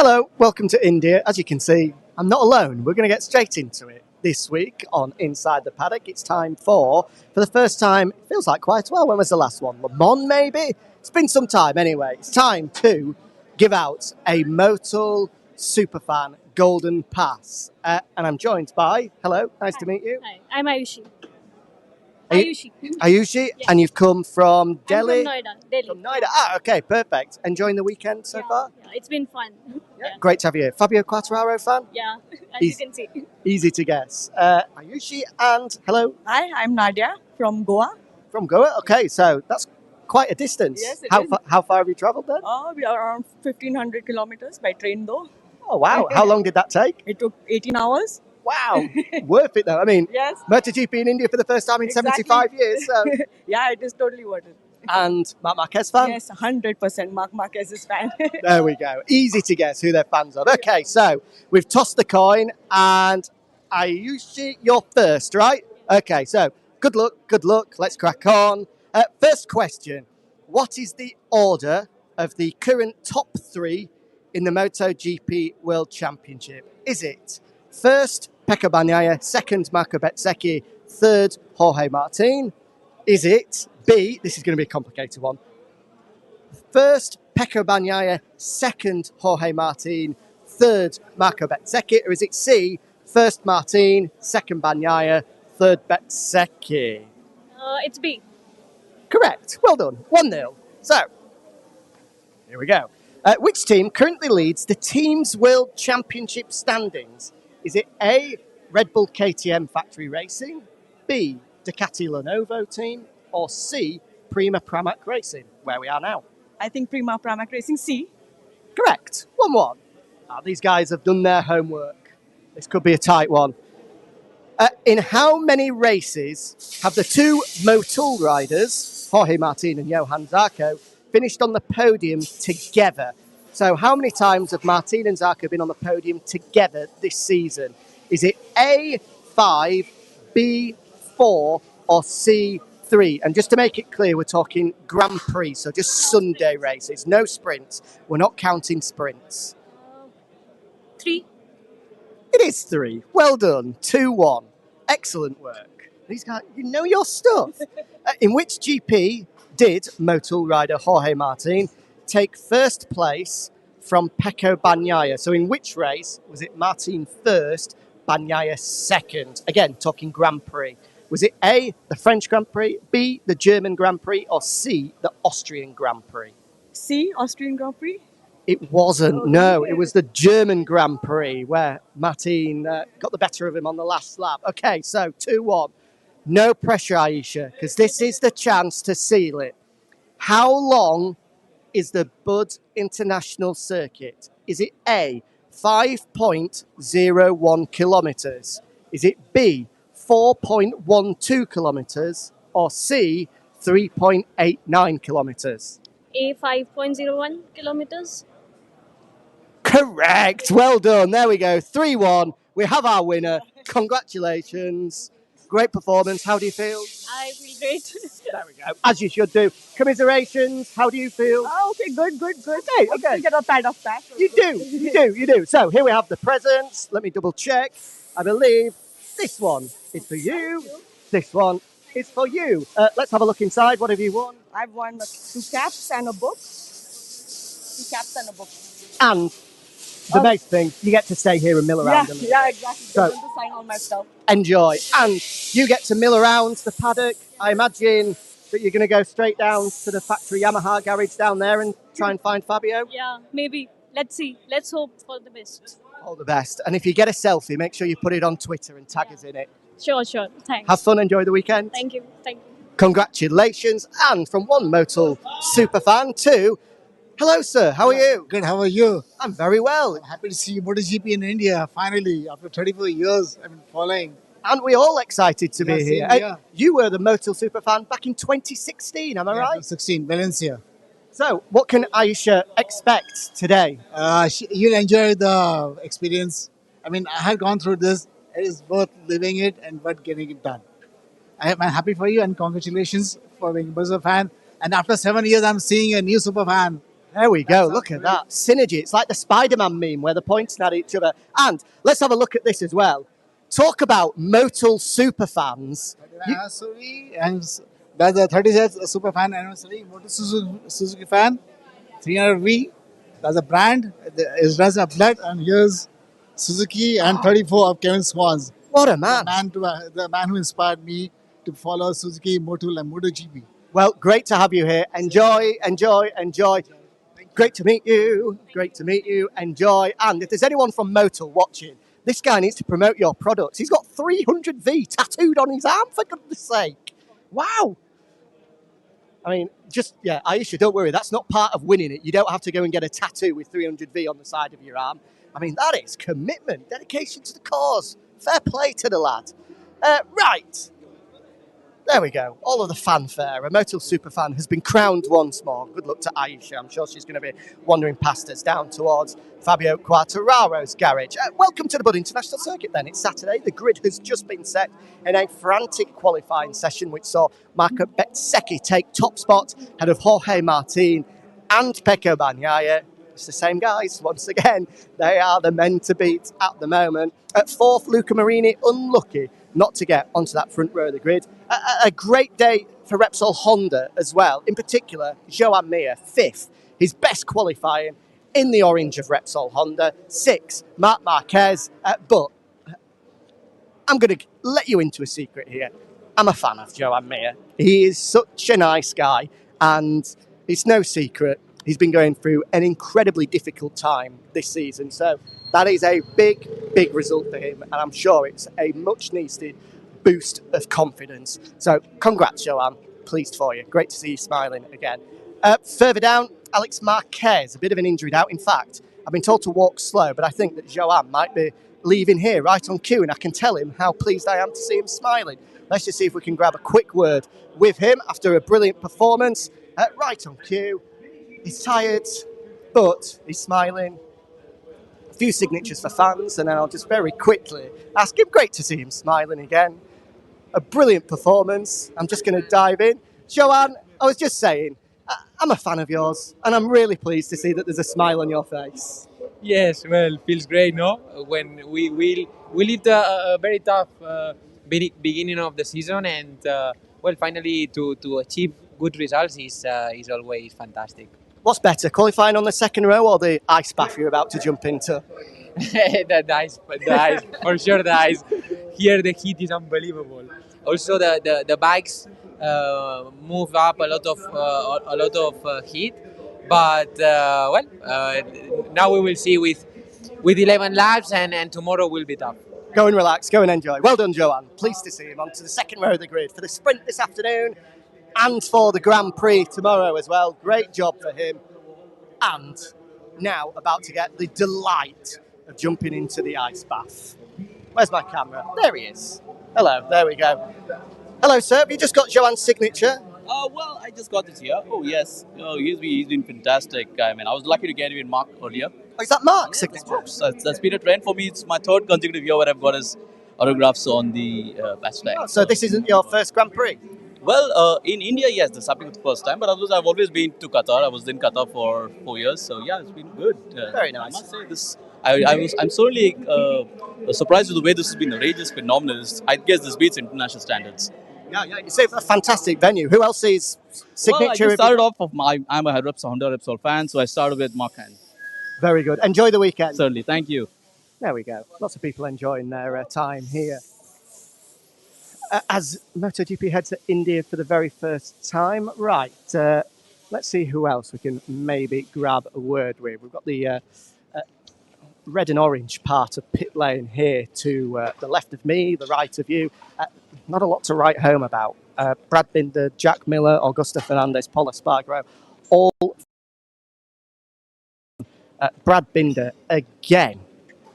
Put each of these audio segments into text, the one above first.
Hello, welcome to India. As you can see, I'm not alone. We're going to get straight into it this week on Inside the Paddock. It's time for the first time, it feels like quite a while. When was the last one? Le Mans, maybe? It's been some time anyway. It's time to give out a Motul Superfan Golden Pass. And I'm joined by, hello, nice to meet you. Hi, I'm Ayushi. Ayushi, Yeah. and you've come from Delhi? I'm from Noida, Delhi. From Noida. Okay, perfect. Enjoying the weekend so far? Yeah, it's been fun. Yeah. Great to have you here. Fabio Quartararo fan? Yeah, as He's- you can see. Easy to guess. Ayushi, and hello, Hi, I'm Nadia from Goa. from Goa. Okay, so that's quite a distance. Yes, it how, is. how far have you travelled then? We are around 1,500 kilometers by train though. Oh, wow. How long did that take? It took 18 hours. Wow. Worth it, though. I mean, Yes. MotoGP in India for the first time in Exactly. 75 years. So. Yeah, it is totally worth it. And Marc Marquez fan? Yes, 100% Marc Marquez's fan. There we go. Easy to guess who they're fans of. Okay, so we've tossed the coin, and Ayushi, you're first, right? Okay, so good luck. Let's crack on. First question. What is the order of the current top three in the MotoGP World Championship? Is it first, Pecco Bagnaia, second, Marco Bezzecchi, third, Jorge Martin? Is it B, this is going to be a complicated one, first, Pecco Bagnaia, second, Jorge Martin, third, Marco Bezzecchi? Or is it C, first Martin, second Bagnaia, third Bezzecchi? It's B. Correct. Well done. 1-0. So, here we go. Which team currently leads the Teams World Championship standings? Is it A, Red Bull KTM Factory Racing, B, Ducati Lenovo team, or C, Prima Pramac Racing, where we are now? I think Prima Pramac Racing C. Correct. 1-1. These guys have done their homework. This could be a tight one. In how many races have the two Motul riders, Jorge Martin and Johan Zarco, finished on the podium together? So how many times have Martin and Zarco been on the podium together this season? Is it A, 5, B, 4, or C, 3? And just to make it clear, we're talking Grand Prix, so just Sunday races, no sprints. We're not counting sprints. 3. It is 3. Well done. 2-1. Excellent work. These guys, you know your stuff. In which GP did Motul rider Jorge Martin take first place from Pecco Bagnaia? So in which race was it Martin first, Bagnaia second? Again, talking Grand Prix. Was it A, the French Grand Prix, B, the German Grand Prix, or C, the Austrian Grand Prix? C, Austrian Grand Prix. It wasn't, no. It was the German Grand Prix where Martin got the better of him on the last lap. Okay, so 2-1. No pressure, Aisha, because this is the chance to seal it. How long is the Bud International Circuit? Is it A, 5.01 kilometres? Is it B, 4.12 kilometres? Or C, 3.89 kilometres? A 5.01 kilometers. Correct. Well done. There we go. 3-1. We have our winner. Congratulations. Great performance. How do you feel? I feel great. There we go. As you should do. Commiserations. How do you feel? Oh, okay, good. Okay. You get a Paddock pack. You do. So here we have the presents. Let me double check. I believe this one is for you. This one is for you. Let's have a look inside. What have you won? I've won 2 caps and a book. 2 caps and a book. And the best thing, you get to stay here and mill around. Yeah, exactly. So- I'm going to sign all my stuff. Enjoy. And you get to mill around the paddock. I imagine that you're going to go straight down to the factory Yamaha garage down there and try and find Fabio. Yeah, maybe. Let's see. Let's hope for the best. All the best. And if you get a selfie, make sure you put it on Twitter and tag us in it. Sure. Thanks. Have fun, enjoy the weekend. Thank you. Congratulations. And from one Motul superfan to, hello, sir. How are you? Good, how are you? I'm very well. I'm happy to see MotoGP in India, finally, after 34 years I've been following. Aren't we all excited to be Yeah, here? same here. You were the Motul superfan back in 2016, am I right? 16, Valencia. So, what can Aisha expect today? You'll enjoy the experience. I mean, I have gone through this. It is worth living it and worth getting it done. I'm happy for you and congratulations for being a Buzzer fan. And after 7 years, I'm seeing a new super fan There we go. Look at that. Synergy. It's like the Spider-Man meme where they're pointing at each other. And let's have a look at this as well. Talk about Motul Superfans. Anniversary, and that's the 36th Superfan anniversary. Suzuki fan, 300V. That's a brand. It runs a blood, and here's Suzuki and 34 of Kevin Swans. What a man. The man who inspired me to follow Suzuki, Motul, and MotoGP. Well, great to have you here. Enjoy, enjoy, enjoy. Great to meet you. Great to meet you. Enjoy. And if there's anyone from Motul watching, this guy needs to promote your products. He's got 300V tattooed on his arm, for goodness sake. Wow. I mean, Aisha, don't worry. That's not part of winning it. You don't have to go and get a tattoo with 300V on the side of your arm. I mean, that is commitment, dedication to the cause. Fair play to the lad. Right. There we go. All of the fanfare. A Motul Superfan has been crowned once more. Good luck to Aisha. I'm sure she's going to be wandering past us down towards Fabio Quartararo's garage. Welcome to the Bud International Circuit then. It's Saturday. The grid has just been set in a frantic qualifying session which saw Marco Bezzecchi take top spot ahead of Jorge Martin and Pecco Bagnaia. It's the same guys once again. They are the men to beat at the moment. At fourth, Luca Marini, unlucky not to get onto that front row of the grid. A great day for Repsol Honda as well. In particular, Joan Mir, fifth. His best qualifying in the orange of Repsol Honda. Sixth, Marc Marquez. But I'm going to let you into a secret here. I'm a fan of Joan Mir. He is such a nice guy, and it's no secret he's been going through an incredibly difficult time this season. So that is a big, big result for him, and I'm sure it's a much-needed boost of confidence. So congrats, Joan. Pleased for you. Great to see you smiling again. Further down, Alex Marquez, a bit of an injury out. In fact, I've been told to walk slow, but I think that Joan might be leaving here right on cue, and I can tell him how pleased I am to see him smiling. Let's just see if we can grab a quick word with him after a brilliant performance. Right on cue. He's tired, but he's smiling. A few signatures for fans, and then I'll just very quickly ask him. Great to see him smiling again. A brilliant performance. I'm just going to dive in. Joan, I was just saying, I'm a fan of yours, and I'm really pleased to see that there's a smile on your face. Yes, well, feels great, no? When we lived a very tough beginning of the season, and finally to achieve good results is always fantastic. What's better, qualifying on the second row or the ice bath you're about to jump into? the ice, for sure the ice. Here the heat is unbelievable. Also the bikes move up a lot of heat, but now we will see with 11 laps and tomorrow will be tough. Go and relax, go and enjoy. Well done, Joan. Pleased to see him onto the second row of the grid for the sprint this afternoon and for the Grand Prix tomorrow as well. Great job for him. And now about to get the delight of jumping into the ice bath. Where's my camera? There he is. Hello, there we go. Hello, sir. Have you just got Joan's signature? Well, I just got this here. Oh, yes. Oh, he's been fantastic. I mean, I was lucky to get him in Mark earlier. Oh, is that Mark's signature? That's been a trend for me. It's my third consecutive year where I've got his autographs on the badge tag. Oh, so this isn't your first Grand Prix? Well, in India, yes, this happened the first time. But otherwise, I've always been to Qatar. I was in Qatar for 4 years. So, yeah, it's been good. Very nice. I must say this. I'm certainly surprised with the way this has been arranged. It's phenomenal. I guess this beats international standards. Yeah. It's a fantastic venue. Who else is signature? Well, I just started off I'm a Honda Repsol fan, so I started with Marquez. Very good. Enjoy the weekend. Certainly. Thank you. There we go. Lots of people enjoying their time here. As MotoGP heads to India for the very first time. Right. Let's see who else we can maybe grab a word with. We've got the red and orange part of pit lane here to the left of me, the right of you. Not a lot to write home about. Brad Binder, Jack Miller, Augusto Fernandez, Paul Espargaro, all. Brad Binder, again,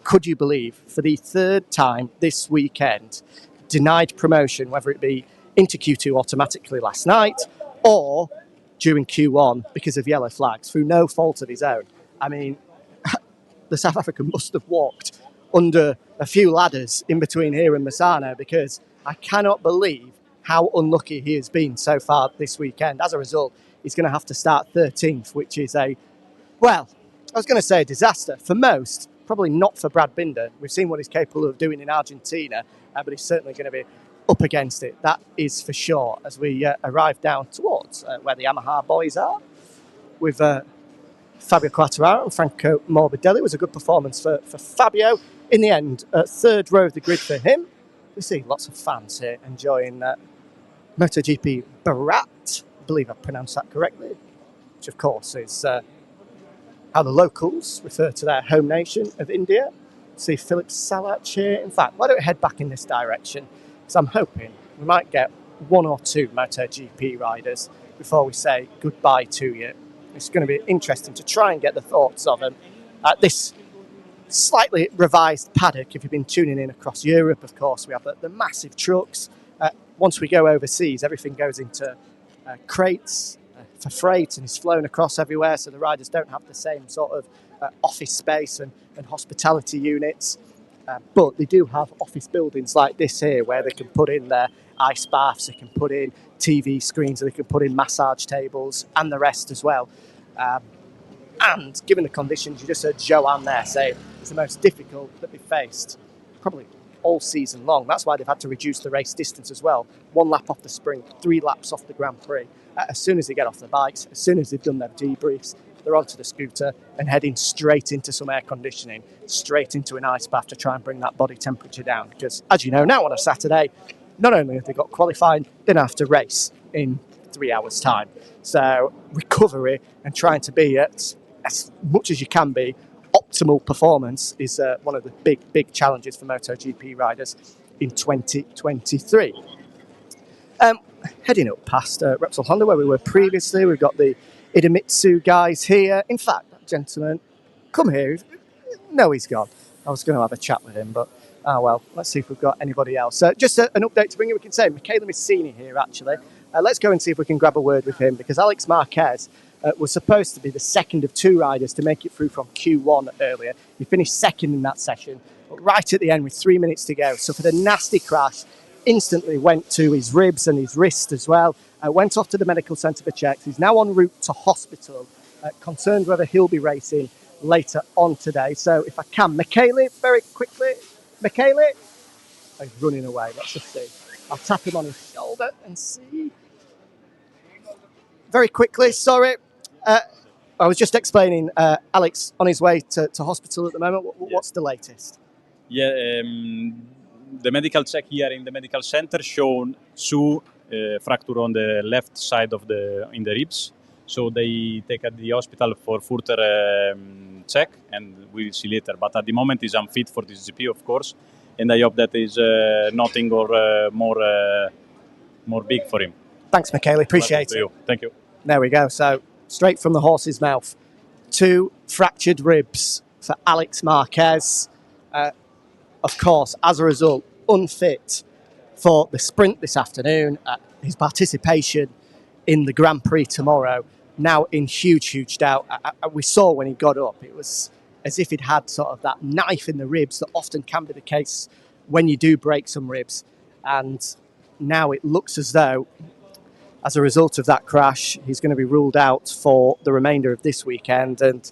could you believe, for the third time this weekend, denied promotion, whether it be into Q2 automatically last night or during Q1 because of yellow flags through no fault of his own. I mean, the South African must have walked under a few ladders in between here and Misano, because I cannot believe how unlucky he has been so far this weekend. As a result, he's going to have to start 13th, which is a Well, I was going to say a disaster. For most, probably not for Brad Binder. We've seen what he's capable of doing in Argentina, but he's certainly going to be up against it. That is for sure, as we arrive down towards where the Yamaha boys are. With Fabio Quartararo and Franco Morbidelli. It was a good performance for Fabio. In the end, third row of the grid for him. We see lots of fans here enjoying MotoGP Bharat. I believe I pronounced that correctly. Which, of course, is how the locals refer to their home nation of India. See Philip Salach here. In fact, why don't we head back in this direction? Because I'm hoping we might get one or two MotoGP riders before we say goodbye to you. It's going to be interesting to try and get the thoughts of them at this slightly revised paddock. If you've been tuning in across Europe, of course, we have the massive trucks. Once we go overseas, everything goes into crates for freight and is flown across everywhere, so the riders don't have the same sort of office space and hospitality units. But they do have office buildings like this here where they can put in their ice baths, they can put in TV screens, they can put in massage tables and the rest as well. And given the conditions, you just heard Joanne there say it's the most difficult that they've faced probably all season long. That's why they've had to reduce the race distance as well. 1 lap off the sprint, 3 laps off the Grand Prix. As soon as they get off the bikes, as soon as they've done their debriefs, they're onto the scooter and heading straight into some air conditioning, straight into an ice bath to try and bring that body temperature down. Because, as you know, now on a Saturday, not only have they got qualified, they don't have to race in 3 hours' time. So recovery and trying to be at, as much as you can be, optimal performance is one of the big challenges for MotoGP riders in 2023. Heading up past Repsol Honda, where we were previously, we've got the Idemitsu guys here. In fact, that gentleman, come here. No, he's gone. I was going to have a chat with him, but well, let's see if we've got anybody else. Just an update to bring you, we can say Michele Messini here, actually. Let's go and see if we can grab a word with him, because Alex Marquez was supposed to be the second of 2 riders to make it through from Q1 earlier. He finished second in that session, but right at the end with 3 minutes to go, suffered a nasty crash, instantly went to his ribs and his wrist as well, went off to the medical centre for checks. He's now en route to hospital, concerned whether he'll be racing later on today. So if I can, Michele, very quickly. Michele? Oh, he's running away, let's just see. I'll tap him on his shoulder and see. Very quickly, sorry. I was just explaining, Alex on his way to hospital at the moment. What's the latest? Yeah, the medical check here in the medical center shown 2 fracture on the left side in the ribs. So they take at the hospital for further check, and we'll see later. But at the moment, he's unfit for this GP, of course, and I hope that is nothing or more big for him. Thanks, Michele. Appreciate it. Thank you. There we go. So straight from the horse's mouth, 2 fractured ribs for Alex Marquez. Of course, as a result, unfit for the sprint this afternoon. His participation in the Grand Prix tomorrow now in huge doubt. We saw when he got up, it was as if he'd had sort of that knife in the ribs that often can be the case when you do break some ribs. And now it looks as though, as a result of that crash, he's going to be ruled out for the remainder of this weekend. And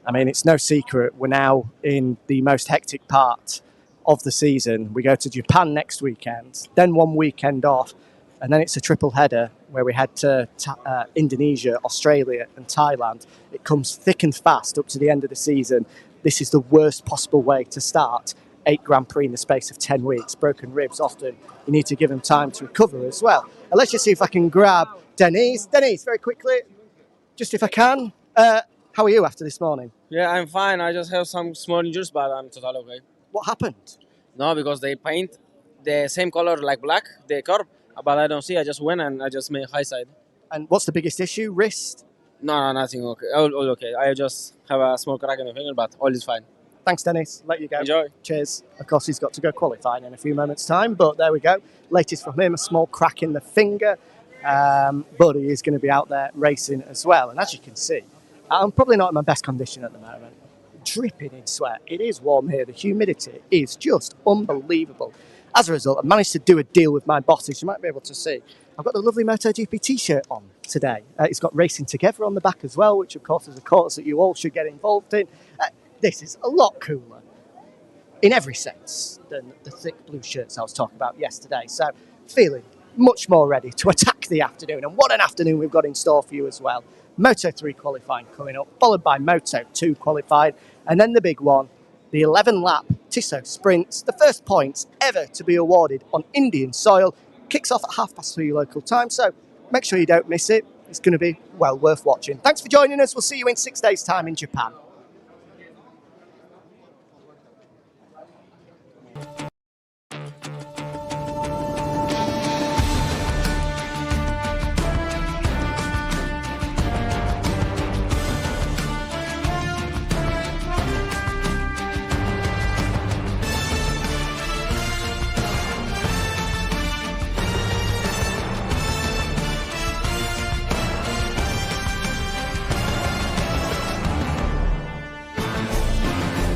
I mean, it's no secret, we're now in the most hectic part of the season. We go to Japan next weekend, then 1 weekend off, and then it's a triple header where we head to Indonesia, Australia and Thailand. It comes thick and fast up to the end of the season. This is the worst possible way to start 8 Grand Prix in the space of 10 weeks. Broken ribs, often you need to give them time to recover as well. And let's just see if I can grab Denise. Denise, very quickly, just if I can. How are you after this morning? Yeah, I'm fine. I just have some small injuries, but I'm totally okay. What happened? No, because they paint the same color like black, the curb, but I don't see. I just went and I just made high side. And what's the biggest issue? Wrist? No, nothing okay. All okay. I just have a small crack in the finger, but all is fine. Thanks, Dennis. Let you go. Enjoy. Cheers. Of course, he's got to go qualifying in a few moments' time, but there we go. Latest from him, a small crack in the finger, but he is going to be out there racing as well. And as you can see, I'm probably not in my best condition at the moment. Dripping in sweat. It is warm here. The humidity is just unbelievable. As a result, I managed to do a deal with my bosses. You might be able to see. I've got the lovely MotoGP t-shirt on today. It's got Racing Together on the back as well, which of course is a cause that you all should get involved in. This is a lot cooler in every sense than the thick blue shirts I was talking about yesterday. So feeling much more ready to attack the afternoon. And what an afternoon we've got in store for you as well. Moto3 qualifying coming up, followed by Moto2 qualifying, and then the big one, the 11-lap Tissot Sprints, the first points ever to be awarded on Indian soil, kicks off at 3:30 local time, so make sure you don't miss it. It's going to be well worth watching. Thanks for joining us. We'll see you in 6 days' time in Japan.